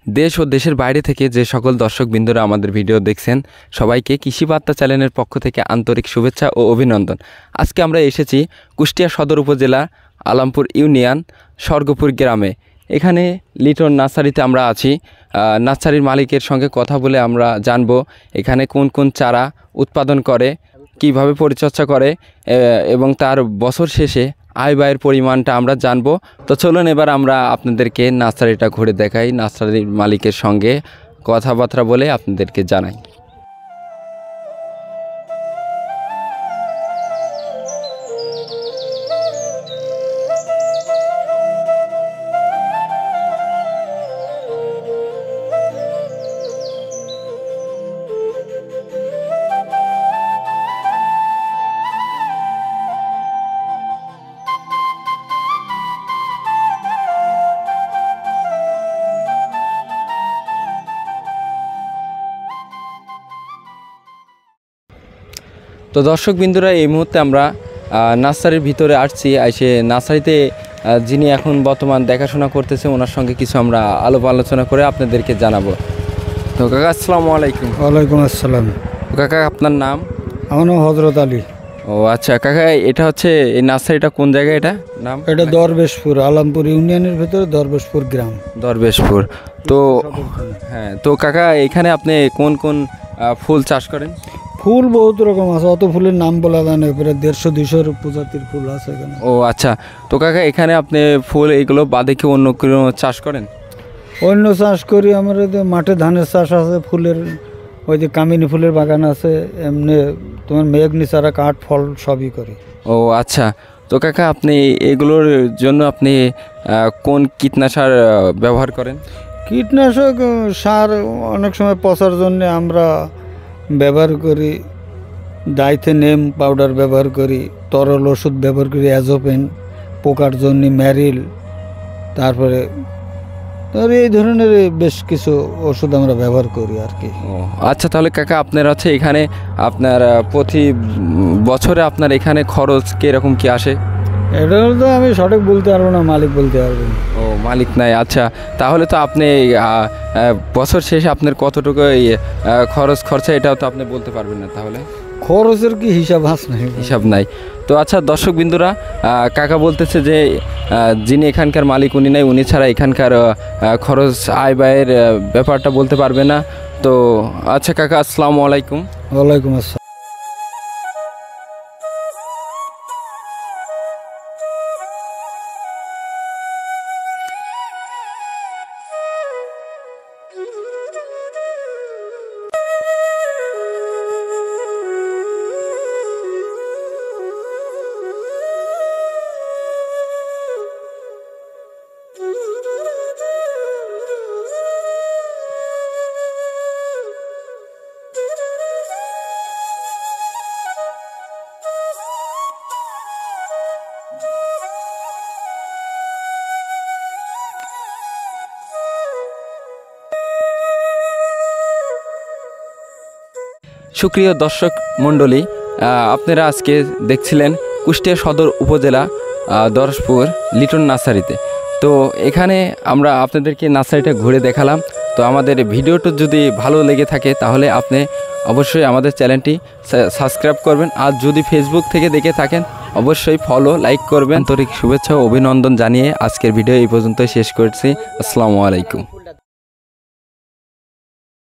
দেশ ও দেশের বাইরে থেকে যে সকল দর্শকবৃন্দরা আমাদের ভিডিও দেখছেন সবাইকে কৃষি বার্তা চ্যানেলের পক্ষ থেকে আন্তরিক শুভেচ্ছা ও অভিনন্দন। আজকে আমরা এসেছি কুষ্টিয়া সদর উপজেলা আলমপুর ইউনিয়ন স্বর্গপুর গ্রামে। এখানে লিটন নার্সারিতে আমরা আছি। নার্সারির মালিকের সঙ্গে কথা বলে আমরা জানব এখানে কোন কোন চারা উৎপাদন করে, কিভাবে পরিচর্যা করে এবং তার বছর শেষে আয় ব্যয়ের পরিমাণটা আমরা জানব। তো চলুন এবার আমরা আপনাদেরকে নার্সারিটা ঘুরে দেখাই, নার্সারির মালিকের সঙ্গে কথাবার্তা বলে আপনাদেরকে জানাই। তো দর্শকবৃন্দরা, এই মুহূর্তে আমরা নার্সারির ভিতরে আসছি। এসে নার্সারিতে যিনি এখন বর্তমান দেখাশোনা করতেছে ওনার সঙ্গে কিছু আমরা আলাপ আলোচনা করে আপনাদেরকে জানাবো। তো কাকা আসসালামু আলাইকুম। ওয়ালাইকুম আসসালাম। কাকা আপনার নাম? আমার নাম হজরত আলী। ও আচ্ছা কাকা, এটা হচ্ছে এই নার্সারিটা কোন জায়গায়? এটা নাম? এটা দরবেশপুর, আলমপুর ইউনিয়নের ভিতরে দরবেশপুর গ্রাম। দরবেশপুর। তো হ্যাঁ, তো কাকা এখানে আপনি কোন কোন ফুল চাষ করেন? ফুল বহুত রকম আছে, অত ফুলের নাম বলা যায় না, প্রায় 150-200 প্রজাতির ফুল আছে এখানে। ও আচ্ছা, তো কাকা এখানে আপনি ফুল এগুলো বাদে কি অন্য কোনো চাষ করেন? অন্য চাষ করি, আমার মাঠে ধানের চাষ আছে, ফুলের ওই যে কামিনী ফুলের বাগান আছে, এমনি তোমার মেঘনি চারা, কাঠ, ফল সবই করি। ও আচ্ছা, তো কাকা আপনি এগুলোর জন্য আপনি কোন কীটনাশক ব্যবহার করেন? কীটনাশক সার অনেক সময় পচার জন্য আমরা ব্যবহার করি, ডাইথেনেম পাউডার ব্যবহার করি, তরল ওষুধ ব্যবহার করি, অ্যাজোপেন, পোকার জন্য ম্যারিল, তারপরে এই ধরনের বেশ কিছু ওষুধ আমরা ব্যবহার করি আর কি। ও আচ্ছা, তাহলে কাকা আপনার হচ্ছে এখানে আপনার প্রতি বছরে আপনার এখানে খরচ কীরকম কি আসে? এটা তো আমি সঠিক বলতে পারবো না, মালিক বলতে পারবেন। ও মালিক নাই। আচ্ছা, তাহলে তো আপনি বছর শেষে আপনার কতটুকু খরচ খরচা এটাও তো আপনি বলতে পারবেন না, তাহলে খরচের কি হিসাব নাই? হিসাব নাই। তো আচ্ছা দর্শকবৃন্দরা, কাকা বলতেছে যে যিনি এখানকার মালিক উনি নাই, উনি ছাড়া এখানকার খরচ আয় ব্যয়ের ব্যাপারটা বলতে পারবে না। তো আচ্ছা কাকা আসসালামু আলাইকুম। ওয়ালাইকুম আসসালাম। সুপ্রিয় দর্শক মণ্ডলী, আপনারা আজকে দেখছিলেন কুষ্টিয়া সদর উপজেলা দরবেশপুর লিটন নার্সারিতে। তো এখানে আমরা আপনাদেরকে নার্সারিটা ঘুরে দেখালাম। তো আমাদের ভিডিওটা যদি ভালো লেগে থাকে তাহলে আপনি অবশ্যই আমাদের চ্যানেলটি সাবস্ক্রাইব করবেন, আর যদি ফেসবুক থেকে দেখে থাকেন অবশ্যই ফলো লাইক করবেন। আন্তরিক শুভেচ্ছা ও অভিনন্দন জানিয়ে আজকের ভিডিও এই পর্যন্তই শেষ করছি। আসসালামু আলাইকুম।